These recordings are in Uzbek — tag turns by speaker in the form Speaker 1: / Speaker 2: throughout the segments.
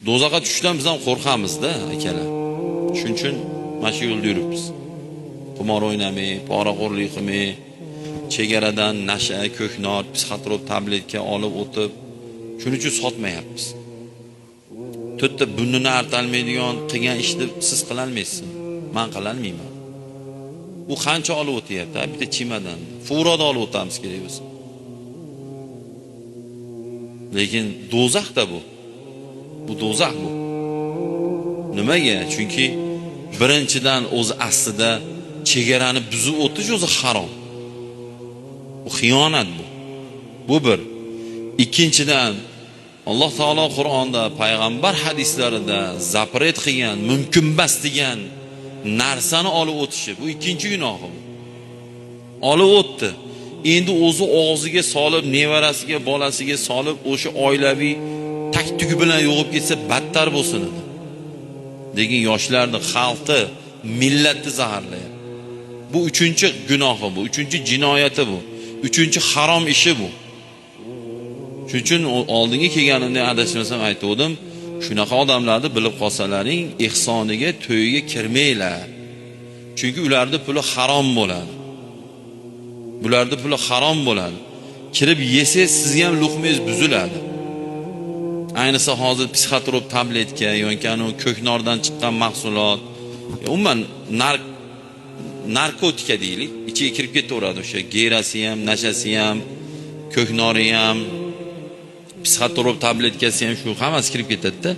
Speaker 1: do'zaxga tushishdan biz ham qo'rqamiz-da, akalar. Shuning uchun mana shu yo'lda yuribmiz. Qimor o'ynamay, poraxo'rlik qilmay, chegaradan nasha, ko'knor, psixotrop tabletka olib o'tib, shuning uchun sotmayapmiz. To'rtta bunini artalmaydigan qilgan ishni siz qila olmaysiz. Men qila olmayman. U qancha olib o'tyapti? Bitta chimadan. Furoda olib o'tamiz kerak biz. Lekin do'zaxda bu. Bu do'zax bu. Nimaga? Chunki birinchidan o'zi aslida chegarani buzib o'tish o'zi harom. Bu xiyonat bu. Bu bir. Ikkinchidan Alloh taolo Qur'onda, payg'ambar hadislarida zapret qilgan, mumkinmas degan narsani olib o'tishi, bu ikkinchi gunohi. Olib o'tdi. Endi o'zi og'ziga solib, nevarasiga, bolasiga solib, o'sha oilaviy taktugi bilan yo'g'ib ketsa battar bo'lsin edi. Lekin yoshlarni, xalqni, millatni zaharlayapti. Bu uchinchi gunohi bu, uchinchi jinoyati bu, uchinchi harom ishi bu. Shuning uchun oldinga kelganimda adashmasam aytdim, shunaqa odamlarni bilib qolsalaring, ehsoniga, to'yiga kirmanglar. Chunki ularning puli harom bo'ladi. Bularning puli harom bo'ladi. Kirib yesangiz, sizga ham luqmangiz buziladi. Ayniqsa hozir psixotrop tabletka yoki ko'knordan chiqqan mahsulot, umuman narkotika deylik, ichiga kirib ketaveradi o'sha gerasi ham, nashasi ham, ko'knori ham, psixotrop tabletkasi ham shu hammasi kirib ketadi-da.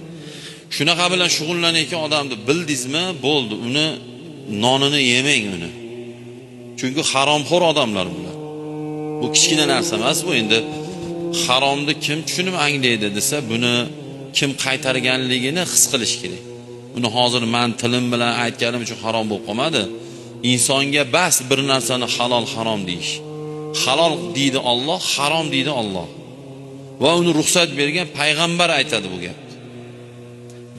Speaker 1: Shunaqa bilan shug'ullanayotgan odamni bildingizmi, bo'ldi, uni nonini yemang uni. Chunki haromxo'r odamlar bular. Bu kichkina narsa emas bu endi. Haromni kim tushunib anglaydi desa, buni kim qaytarganligini his qilish kerak. Uni hozir men tilim bilan aytganim uchun harom bo'lib qolmadi. Insonga bas bir narsani halol harom deyish. Halol deydi Alloh, harom deydi Alloh. Va uni ruxsat bergan payg'ambar aytadi bu gapni.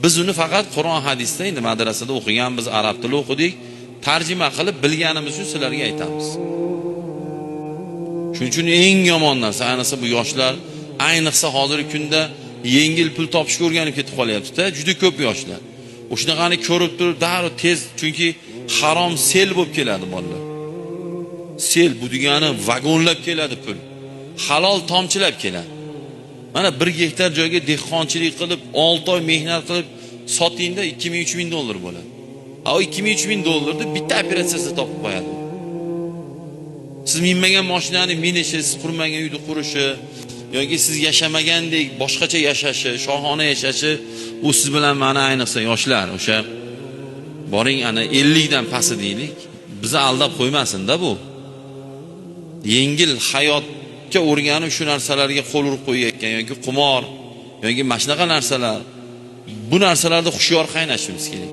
Speaker 1: Biz uni faqat Qur'on hadisda endi madrasada o'qigan, biz arab tili o'qidik, tarjima qilib bilganimiz uchun sizlarga aytamiz. Shuning uchun eng yomon narsa, ayniqsa bu yoshlar, ayniqsa hozirgi kunda yengil pul topishga o'rganib ketib qolyapti-da, juda ko'p yoshlar. O'shunaqani ko'rib turib, darrov tez, chunki harom sel bo'lib keladi bolalar. Sel bu degani vagonlab keladi pul. Halol tomchilab keladi. Mana 1 gektar joyga dehqonchilik qilib, 6 oy mehnat qilib sotingda 2000-3000 dollar bo'ladi. O 2000-3000 dollarni bitta operatsiyasida topib qo'yadi. Siz minmagan mashinani minishi, siz qurmagan uyni qurishi yoki siz yashamagandek boshqacha yashashi, shohona yashashi, u siz bilan mana ayniqsa yoshlar, o'sha boring ana 50 dan pasti deylik, bizni aldab qo'ymasin-da bu. Yengil hayotga o'rganib shu narsalarga qo'l urib qo'yayotgan yoki qimor yoki mana shunaqa narsalar, bu narsalarda hushyor qaynashimiz kerak.